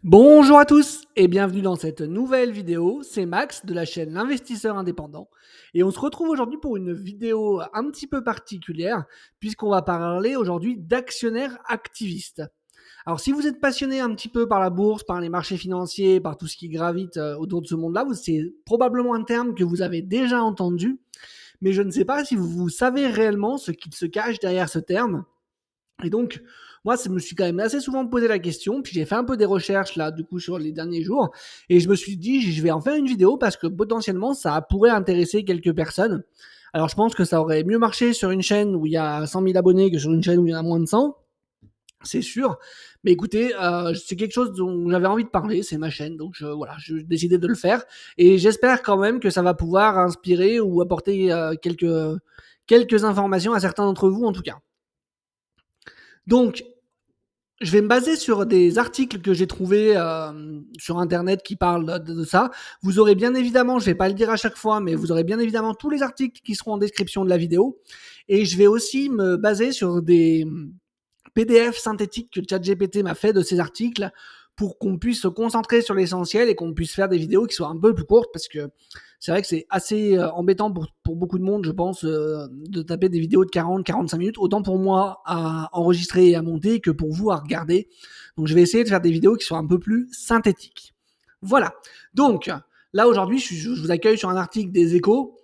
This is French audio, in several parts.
Bonjour à tous et bienvenue dans cette nouvelle vidéo. C'est Max de la chaîne L'Investisseur Indépendant et on se retrouve aujourd'hui pour une vidéo un petit peu particulière puisqu'on va parler aujourd'hui d'actionnaires activistes. Alors si vous êtes passionné un petit peu par la bourse, par les marchés financiers, par tout ce qui gravite autour de ce monde-là, c'est probablement un terme que vous avez déjà entendu, mais je ne sais pas si vous savez réellement ce qu'il se cache derrière ce terme. Et donc, moi, je me suis quand même assez souvent posé la question, puis j'ai fait un peu des recherches là, du coup, sur les derniers jours, et je me suis dit, je vais en faire une vidéo parce que potentiellement, ça pourrait intéresser quelques personnes. Alors, je pense que ça aurait mieux marché sur une chaîne où il y a 100 000 abonnés que sur une chaîne où il y en a moins de 100, c'est sûr. Mais écoutez, c'est quelque chose dont j'avais envie de parler, c'est ma chaîne, donc voilà, j'ai décidé de le faire, et j'espère quand même que ça va pouvoir inspirer ou apporter quelques informations à certains d'entre vous, en tout cas. Donc, je vais me baser sur des articles que j'ai trouvés sur Internet qui parlent de ça. Vous aurez bien évidemment, je ne vais pas le dire à chaque fois, mais vous aurez bien évidemment tous les articles qui seront en description de la vidéo. Et je vais aussi me baser sur des PDF synthétiques que ChatGPT m'a fait de ces articles pour qu'on puisse se concentrer sur l'essentiel et qu'on puisse faire des vidéos qui soient un peu plus courtes parce que c'est vrai que c'est assez embêtant pour beaucoup de monde, je pense, de taper des vidéos de 40-45 minutes, autant pour moi à enregistrer et à monter que pour vous à regarder. Donc je vais essayer de faire des vidéos qui soient un peu plus synthétiques. Voilà. Donc là aujourd'hui, je vous accueille sur un article des Échos.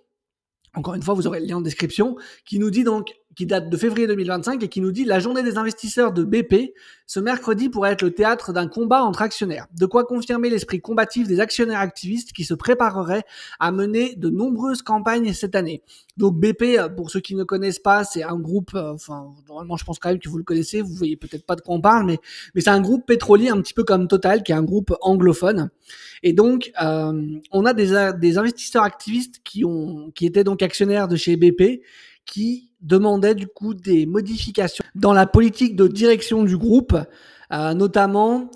Encore une fois, vous aurez le lien en description, qui nous dit donc, qui date de février 2025 et qui nous dit la journée des investisseurs de BP, ce mercredi pourrait être le théâtre d'un combat entre actionnaires. De quoi confirmer l'esprit combatif des actionnaires activistes qui se prépareraient à mener de nombreuses campagnes cette année. Donc BP, pour ceux qui ne connaissent pas, c'est un groupe, enfin, normalement je pense quand même que vous le connaissez, vous voyez peut-être pas de quoi on parle, mais c'est un groupe pétrolier un petit peu comme Total, qui est un groupe anglophone. Et donc, on a des investisseurs activistes qui étaient donc actionnaires de chez BP, qui demandaient du coup des modifications dans la politique de direction du groupe, notamment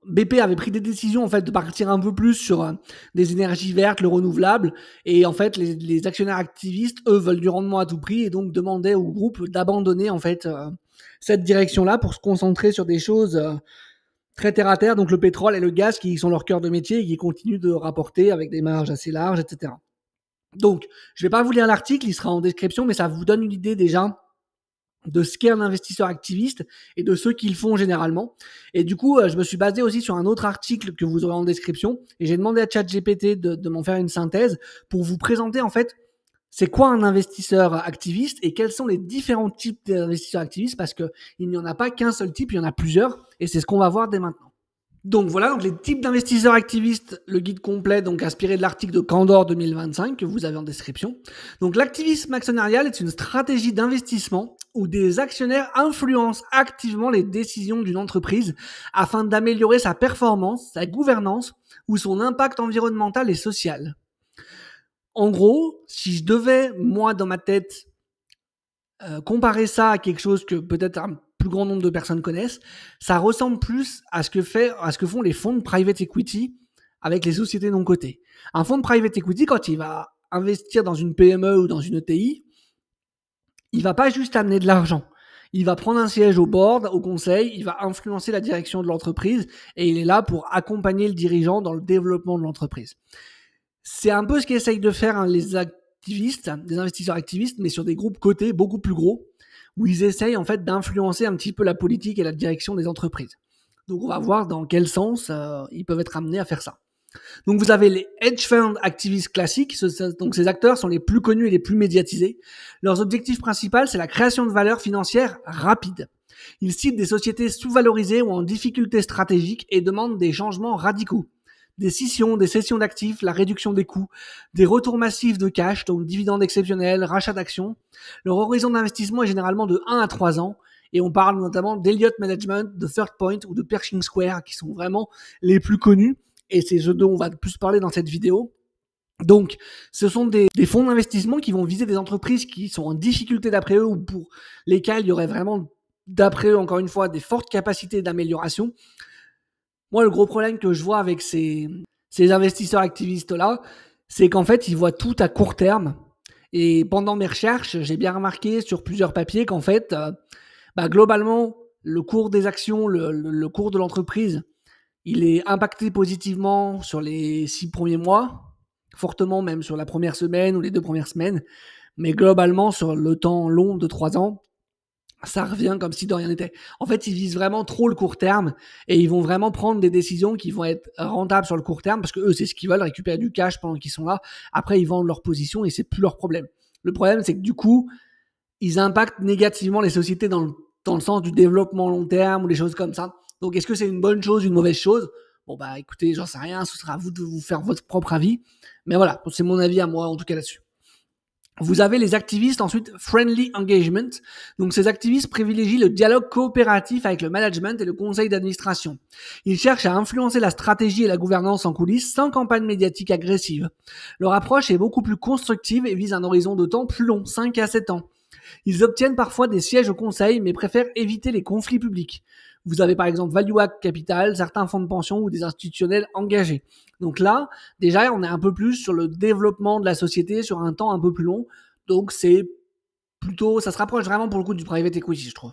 BP avait pris des décisions en fait de partir un peu plus sur des énergies vertes, le renouvelable, et en fait les actionnaires activistes eux veulent du rendement à tout prix et donc demandaient au groupe d'abandonner en fait cette direction-là pour se concentrer sur des choses très terre à terre, donc le pétrole et le gaz qui sont leur cœur de métier et qui continuent de rapporter avec des marges assez larges, etc. Donc, je ne vais pas vous lire l'article, il sera en description, mais ça vous donne une idée déjà de ce qu'est un investisseur activiste et de ce qu'ils font généralement. Et du coup, je me suis basé aussi sur un autre article que vous aurez en description et j'ai demandé à ChatGPT de m'en faire une synthèse pour vous présenter en fait c'est quoi un investisseur activiste et quels sont les différents types d'investisseurs activistes parce qu'il n'y en a pas qu'un seul type, il y en a plusieurs et c'est ce qu'on va voir dès maintenant. Donc voilà, donc les types d'investisseurs activistes, le guide complet, donc inspiré de l'article de Candor 2025 que vous avez en description. Donc l'activisme actionnarial est une stratégie d'investissement où des actionnaires influencent activement les décisions d'une entreprise afin d'améliorer sa performance, sa gouvernance ou son impact environnemental et social. En gros, si je devais, moi, dans ma tête, comparer ça à quelque chose que peut-être un plus grand nombre de personnes connaissent, ça ressemble plus à ce que font les fonds de private equity avec les sociétés non cotées. Un fonds de private equity, quand il va investir dans une PME ou dans une ETI, il va pas juste amener de l'argent. Il va prendre un siège au board, au conseil, il va influencer la direction de l'entreprise et il est là pour accompagner le dirigeant dans le développement de l'entreprise. C'est un peu ce qu'essayent de faire les activistes, des investisseurs activistes, mais sur des groupes cotés beaucoup plus gros, où ils essayent en fait d'influencer un petit peu la politique et la direction des entreprises. Donc on va voir dans quel sens ils peuvent être amenés à faire ça. Donc vous avez les hedge fund activistes classiques, donc ces acteurs sont les plus connus et les plus médiatisés. Leurs objectifs principaux, c'est la création de valeur financière rapide. Ils ciblent des sociétés sous-valorisées ou en difficulté stratégique et demandent des changements radicaux. Des scissions, des cessions d'actifs, la réduction des coûts, des retours massifs de cash, donc dividendes exceptionnels, rachats d'actions. Leur horizon d'investissement est généralement de 1 à 3 ans et on parle notamment d'Elliott Management, de Third Point ou de Pershing Square qui sont vraiment les plus connus et c'est ce dont on va plus parler dans cette vidéo. Donc, ce sont des fonds d'investissement qui vont viser des entreprises qui sont en difficulté d'après eux ou pour lesquelles il y aurait vraiment, d'après eux, encore une fois, des fortes capacités d'amélioration. Moi, le gros problème que je vois avec ces investisseurs activistes-là, c'est qu'en fait, ils voient tout à court terme. Et pendant mes recherches, j'ai bien remarqué sur plusieurs papiers qu'en fait, globalement, le cours des actions, le cours de l'entreprise Il est impacté positivement sur les 6 premiers mois, fortement même sur la première semaine ou les 2 premières semaines, mais globalement sur le temps long de 3 ans, ça revient comme si de rien n'était. En fait, ils visent vraiment trop le court terme et ils vont vraiment prendre des décisions qui vont être rentables sur le court terme parce que eux, c'est ce qu'ils veulent, récupérer du cash pendant qu'ils sont là. Après, ils vendent leur position et c'est plus leur problème. Le problème, c'est que du coup, ils impactent négativement les sociétés dans le sens du développement long terme ou des choses comme ça. Donc, est-ce que c'est une bonne chose, une mauvaise chose? Bon, bah, écoutez, j'en sais rien, ce sera à vous de vous faire votre propre avis. Mais voilà, c'est mon avis à moi, en tout cas là-dessus. Vous avez les activistes, ensuite, friendly engagement. Donc, ces activistes privilégient le dialogue coopératif avec le management et le conseil d'administration. Ils cherchent à influencer la stratégie et la gouvernance en coulisses sans campagne médiatique agressive. Leur approche est beaucoup plus constructive et vise un horizon de temps plus long, 5 à 7 ans. Ils obtiennent parfois des sièges au conseil, mais préfèrent éviter les conflits publics. Vous avez par exemple ValueAct Capital, certains fonds de pension ou des institutionnels engagés. Donc là, déjà, on est un peu plus sur le développement de la société sur un temps un peu plus long. Donc c'est plutôt, ça se rapproche vraiment pour le coup du private equity, je trouve.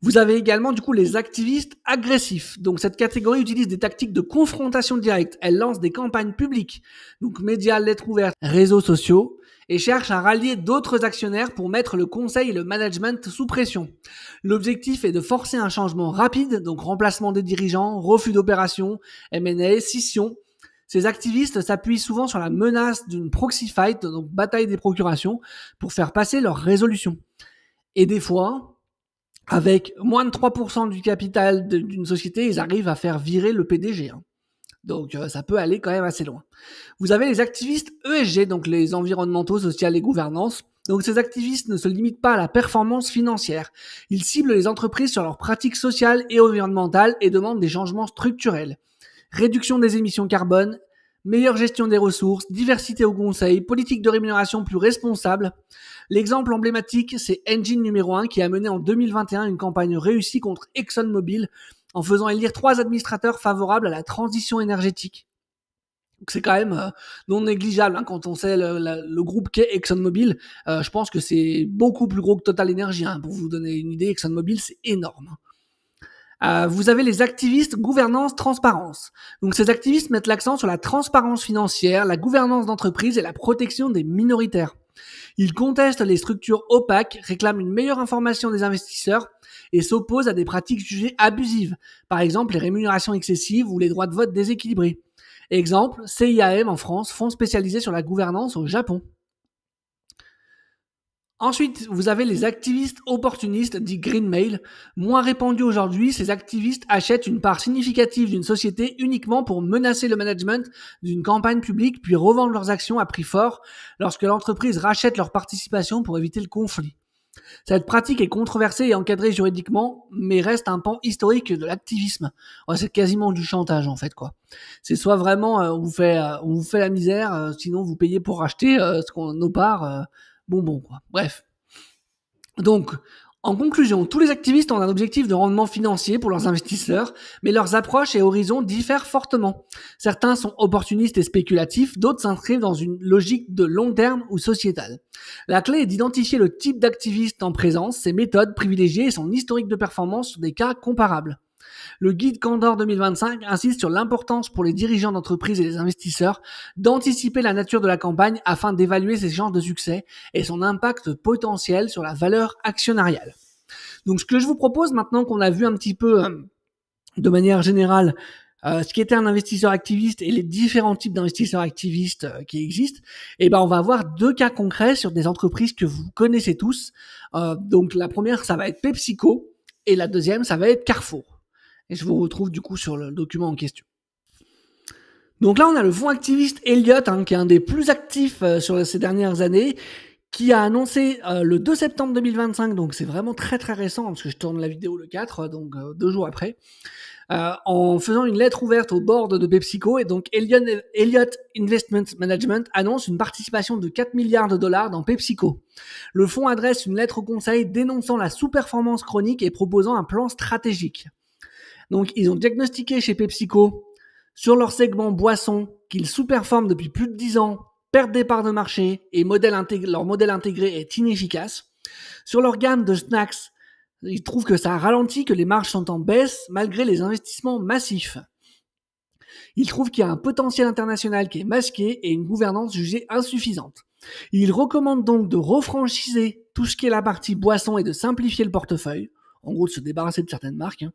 Vous avez également du coup les activistes agressifs. Donc cette catégorie utilise des tactiques de confrontation directe. Elle lance des campagnes publiques, donc médias, lettres ouvertes, réseaux sociaux, et cherche à rallier d'autres actionnaires pour mettre le conseil et le management sous pression. L'objectif est de forcer un changement rapide, donc remplacement des dirigeants, refus d'opérations, M&A, scission. Ces activistes s'appuient souvent sur la menace d'une proxy fight, donc bataille des procurations, pour faire passer leurs résolutions. Et des fois, avec moins de 3% du capital d'une société, ils arrivent à faire virer le PDG. Donc ça peut aller quand même assez loin. Vous avez les activistes ESG, donc les environnementaux, sociaux et gouvernance. Donc ces activistes ne se limitent pas à la performance financière. Ils ciblent les entreprises sur leurs pratiques sociales et environnementales et demandent des changements structurels. Réduction des émissions carbone, meilleure gestion des ressources, diversité au conseil, politique de rémunération plus responsable. L'exemple emblématique, c'est Engine numéro 1 qui a mené en 2021 une campagne réussie contre ExxonMobil en faisant élire 3 administrateurs favorables à la transition énergétique. Donc c'est quand même non négligeable quand on sait le groupe qu'est ExxonMobil. Je pense que c'est beaucoup plus gros que Total Energy. Pour vous donner une idée, ExxonMobil, c'est énorme. Vous avez les activistes gouvernance, transparence. Donc ces activistes mettent l'accent sur la transparence financière, la gouvernance d'entreprise et la protection des minoritaires. Ils contestent les structures opaques, réclament une meilleure information des investisseurs et s'opposent à des pratiques jugées abusives, par exemple les rémunérations excessives ou les droits de vote déséquilibrés. Exemple, CIAM en France, fonds spécialisé sur la gouvernance au Japon. Ensuite, vous avez les activistes opportunistes, dits green mail. Moins répandus aujourd'hui, ces activistes achètent une part significative d'une société uniquement pour menacer le management d'une campagne publique, puis revendent leurs actions à prix fort lorsque l'entreprise rachète leur participation pour éviter le conflit. Cette pratique est controversée et encadrée juridiquement, mais reste un pan historique de l'activisme. C'est quasiment du chantage en fait, quoi. C'est soit vraiment on vous fait la misère, sinon vous payez pour racheter nos parts. Bonbon, quoi. Bref. Donc, en conclusion, tous les activistes ont un objectif de rendement financier pour leurs investisseurs, mais leurs approches et horizons diffèrent fortement. Certains sont opportunistes et spéculatifs, d'autres s'inscrivent dans une logique de long terme ou sociétale. La clé est d'identifier le type d'activiste en présence, ses méthodes privilégiées et son historique de performance sur des cas comparables. Le guide Candor 2025 insiste sur l'importance pour les dirigeants d'entreprise et les investisseurs d'anticiper la nature de la campagne afin d'évaluer ses chances de succès et son impact potentiel sur la valeur actionnariale. Donc ce que je vous propose maintenant qu'on a vu un petit peu de manière générale ce qui était un investisseur activiste et les différents types d'investisseurs activistes qui existent, on va avoir 2 cas concrets sur des entreprises que vous connaissez tous. Donc la première, ça va être PepsiCo et la deuxième, ça va être Carrefour. Et je vous retrouve du coup sur le document en question. Donc là, on a le fonds activiste Elliott, qui est un des plus actifs sur ces dernières années, qui a annoncé le 2 septembre 2025, donc c'est vraiment très très récent, parce que je tourne la vidéo le 4, donc 2 jours après, en faisant une lettre ouverte au board de PepsiCo, et donc Elliott Investment Management annonce une participation de 4 milliards de dollars dans PepsiCo. Le fonds adresse une lettre au conseil dénonçant la sous-performance chronique et proposant un plan stratégique. Donc, ils ont diagnostiqué chez PepsiCo sur leur segment boisson qu'ils sous-performent depuis plus de 10 ans, perdent des parts de marché et leur modèle intégré est inefficace. Sur leur gamme de snacks, Il trouve que ça ralentit, que les marges sont en baisse malgré les investissements massifs. Il trouve qu'il y a un potentiel international qui est masqué et une gouvernance jugée insuffisante. Il recommande donc de refranchiser tout ce qui est la partie boisson et de simplifier le portefeuille. En gros, de se débarrasser de certaines marques.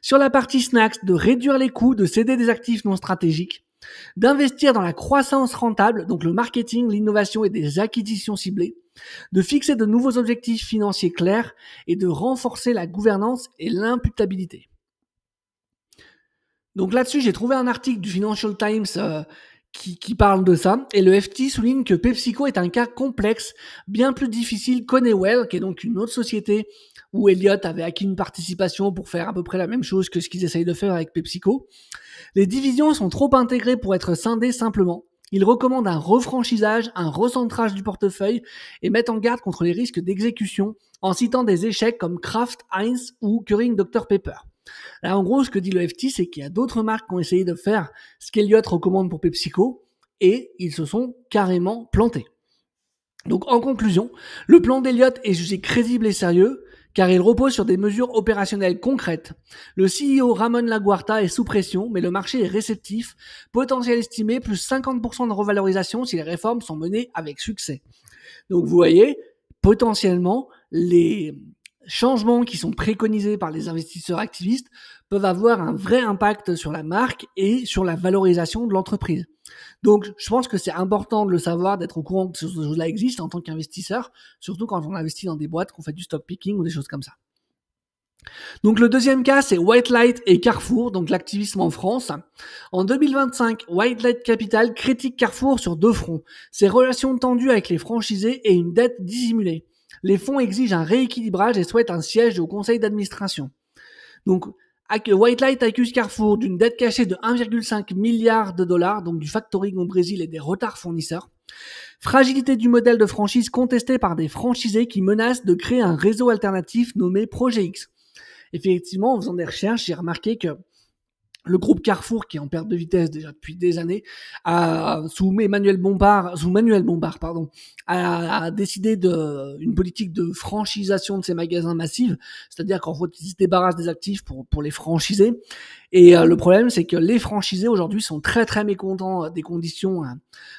Sur la partie snacks, de réduire les coûts, de céder des actifs non stratégiques, d'investir dans la croissance rentable, donc le marketing, l'innovation et des acquisitions ciblées, de fixer de nouveaux objectifs financiers clairs et de renforcer la gouvernance et l'imputabilité. Donc là-dessus, j'ai trouvé un article du Financial Times qui parle de ça. Et le FT souligne que PepsiCo est un cas complexe, bien plus difficile qu'Honeywell, qui est donc une autre société où Elliott avait acquis une participation pour faire à peu près la même chose que ce qu'ils essayent de faire avec PepsiCo. Les divisions sont trop intégrées pour être scindées simplement. Il recommande un refranchisage, un recentrage du portefeuille et met en garde contre les risques d'exécution en citant des échecs comme Kraft, Heinz ou Keurig Dr Pepper. Là, en gros, ce que dit le FT, c'est qu'il y a d'autres marques qui ont essayé de faire ce qu'Elliott recommande pour PepsiCo et ils se sont carrément plantés. Donc, en conclusion, le plan d'Elliott est jugé crédible et sérieux car il repose sur des mesures opérationnelles concrètes. Le CEO Ramon Laguarta est sous pression, mais le marché est réceptif, potentiel estimé plus 50% de revalorisation si les réformes sont menées avec succès. Donc, vous voyez, potentiellement, les changements qui sont préconisés par les investisseurs activistes peuvent avoir un vrai impact sur la marque et sur la valorisation de l'entreprise. Donc, je pense que c'est important de le savoir, d'être au courant que ces choses-là existent en tant qu'investisseur, surtout quand on investit dans des boîtes, qu'on fait du stock picking ou des choses comme ça. Donc, le deuxième cas, c'est White Light et Carrefour, donc l'activisme en France. En 2025, White Light Capital critique Carrefour sur deux fronts. Ses relations tendues avec les franchisés et une dette dissimulée. Les fonds exigent un rééquilibrage et souhaitent un siège au conseil d'administration. Donc, White Light accuse Carrefour d'une dette cachée de 1,5 milliard de dollars, donc du factoring au Brésil et des retards fournisseurs. Fragilité du modèle de franchise contestée par des franchisés qui menacent de créer un réseau alternatif nommé Projet X. Effectivement, en faisant des recherches, j'ai remarqué que le groupe Carrefour, qui est en perte de vitesse déjà depuis des années, sous Manuel Bompard, a décidé une politique de franchisation de ses magasins massives, c'est-à-dire qu'en fait, ils se débarrassent des actifs pour les franchiser. Et le problème, c'est que les franchisés aujourd'hui sont très très mécontents des conditions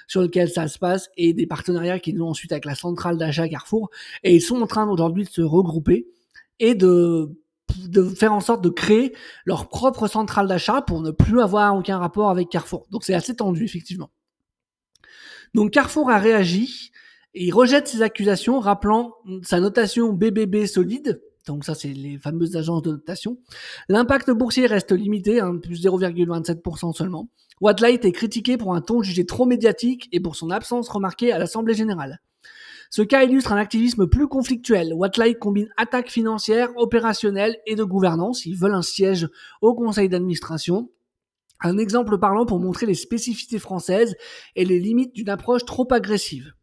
sur lesquelles ça se passe et des partenariats qu'ils ont ensuite avec la centrale d'achat Carrefour. Et ils sont en train aujourd'hui de se regrouper et de faire en sorte de créer leur propre centrale d'achat pour ne plus avoir aucun rapport avec Carrefour. Donc c'est assez tendu, effectivement. Donc Carrefour a réagi et il rejette ces accusations, rappelant sa notation BBB solide. Donc ça, c'est les fameuses agences de notation. L'impact boursier reste limité, plus 0,27% seulement. White Light est critiqué pour un ton jugé trop médiatique et pour son absence remarquée à l'Assemblée générale. Ce cas illustre un activisme plus conflictuel. White Light combine attaques financières, opérationnelles et de gouvernance. Ils veulent un siège au conseil d'administration. Un exemple parlant pour montrer les spécificités françaises et les limites d'une approche trop agressive.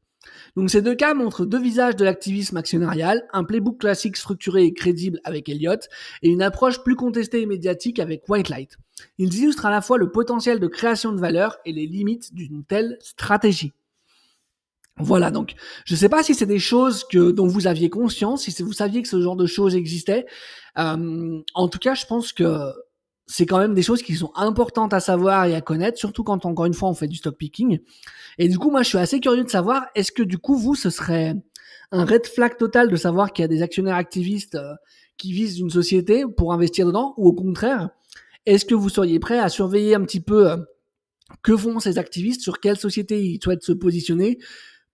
Donc ces deux cas montrent deux visages de l'activisme actionnarial, un playbook classique structuré et crédible avec Elliott et une approche plus contestée et médiatique avec White Light. Ils illustrent à la fois le potentiel de création de valeur et les limites d'une telle stratégie. Voilà, donc je ne sais pas si c'est des choses dont vous aviez conscience, si vous saviez que ce genre de choses existait. En tout cas, je pense que c'est quand même des choses qui sont importantes à savoir et à connaître, surtout quand, encore une fois, on fait du stock picking. Et du coup, moi, je suis assez curieux de savoir, est-ce que du coup, vous, ce serait un red flag total de savoir qu'il y a des actionnaires activistes qui visent une société pour investir dedans, ou au contraire, est-ce que vous seriez prêt à surveiller un petit peu que font ces activistes, sur quelle société ils souhaitent se positionner,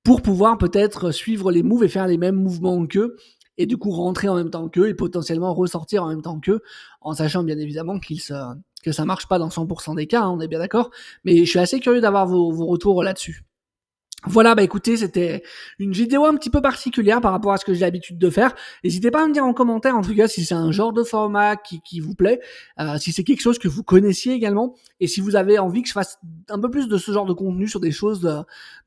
pour pouvoir peut-être suivre les moves et faire les mêmes mouvements qu'eux, et du coup rentrer en même temps qu'eux et potentiellement ressortir en même temps qu'eux, en sachant bien évidemment que ça marche pas dans 100% des cas, on est bien d'accord, mais je suis assez curieux d'avoir vos retours là-dessus. Voilà, bah écoutez, c'était une vidéo un petit peu particulière par rapport à ce que j'ai l'habitude de faire. N'hésitez pas à me dire en commentaire, en tout cas, si c'est un genre de format qui vous plaît, si c'est quelque chose que vous connaissiez également, et si vous avez envie que je fasse un peu plus de ce genre de contenu sur des choses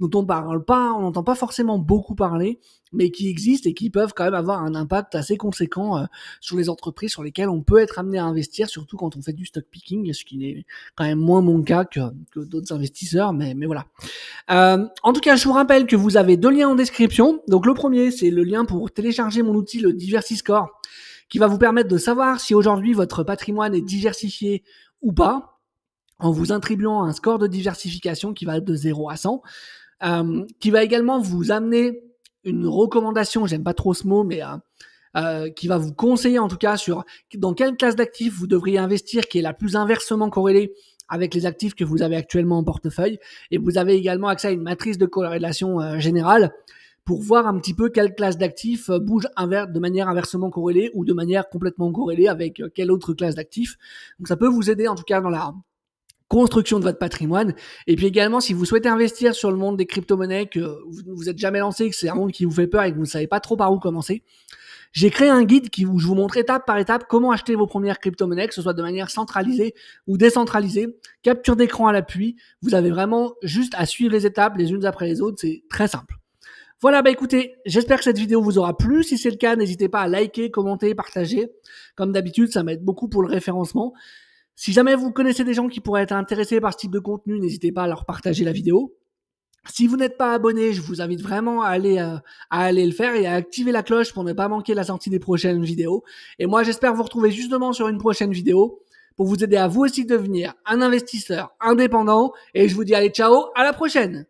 dont on n'entend pas forcément beaucoup parler, mais qui existent et qui peuvent quand même avoir un impact assez conséquent sur les entreprises sur lesquelles on peut être amené à investir, surtout quand on fait du stock picking, ce qui n'est quand même moins mon cas que d'autres investisseurs, mais voilà. En tout cas, je vous rappelle que vous avez deux liens en description. Donc le premier, c'est le lien pour télécharger mon outil, le DiversiScore, qui va vous permettre de savoir si aujourd'hui votre patrimoine est diversifié ou pas, en vous attribuant un score de diversification qui va de 0 à 100, qui va également vous amener une recommandation, j'aime pas trop ce mot, mais qui va vous conseiller en tout cas sur dans quelle classe d'actifs vous devriez investir, qui est la plus inversement corrélée avec les actifs que vous avez actuellement en portefeuille. Et vous avez également accès à une matrice de corrélation générale pour voir un petit peu quelle classe d'actifs bouge de manière inversement corrélée ou de manière complètement corrélée avec quelle autre classe d'actifs. Donc ça peut vous aider en tout cas dans la construction de votre patrimoine. Et puis également, si vous souhaitez investir sur le monde des crypto-monnaies, que vous ne vous êtes jamais lancé, que c'est un monde qui vous fait peur et que vous ne savez pas trop par où commencer, j'ai créé un guide où je vous montre étape par étape comment acheter vos premières crypto-monnaies, que ce soit de manière centralisée ou décentralisée, capture d'écran à l'appui. Vous avez vraiment juste à suivre les étapes les unes après les autres, c'est très simple. Voilà, écoutez, j'espère que cette vidéo vous aura plu. Si c'est le cas, n'hésitez pas à liker, commenter, partager. Comme d'habitude, ça m'aide beaucoup pour le référencement. Si jamais vous connaissez des gens qui pourraient être intéressés par ce type de contenu, n'hésitez pas à leur partager la vidéo. Si vous n'êtes pas abonné, je vous invite vraiment à aller le faire et à activer la cloche pour ne pas manquer la sortie des prochaines vidéos. Et moi, j'espère vous retrouver justement sur une prochaine vidéo pour vous aider à vous aussi devenir un investisseur indépendant. Et je vous dis allez, ciao, à la prochaine!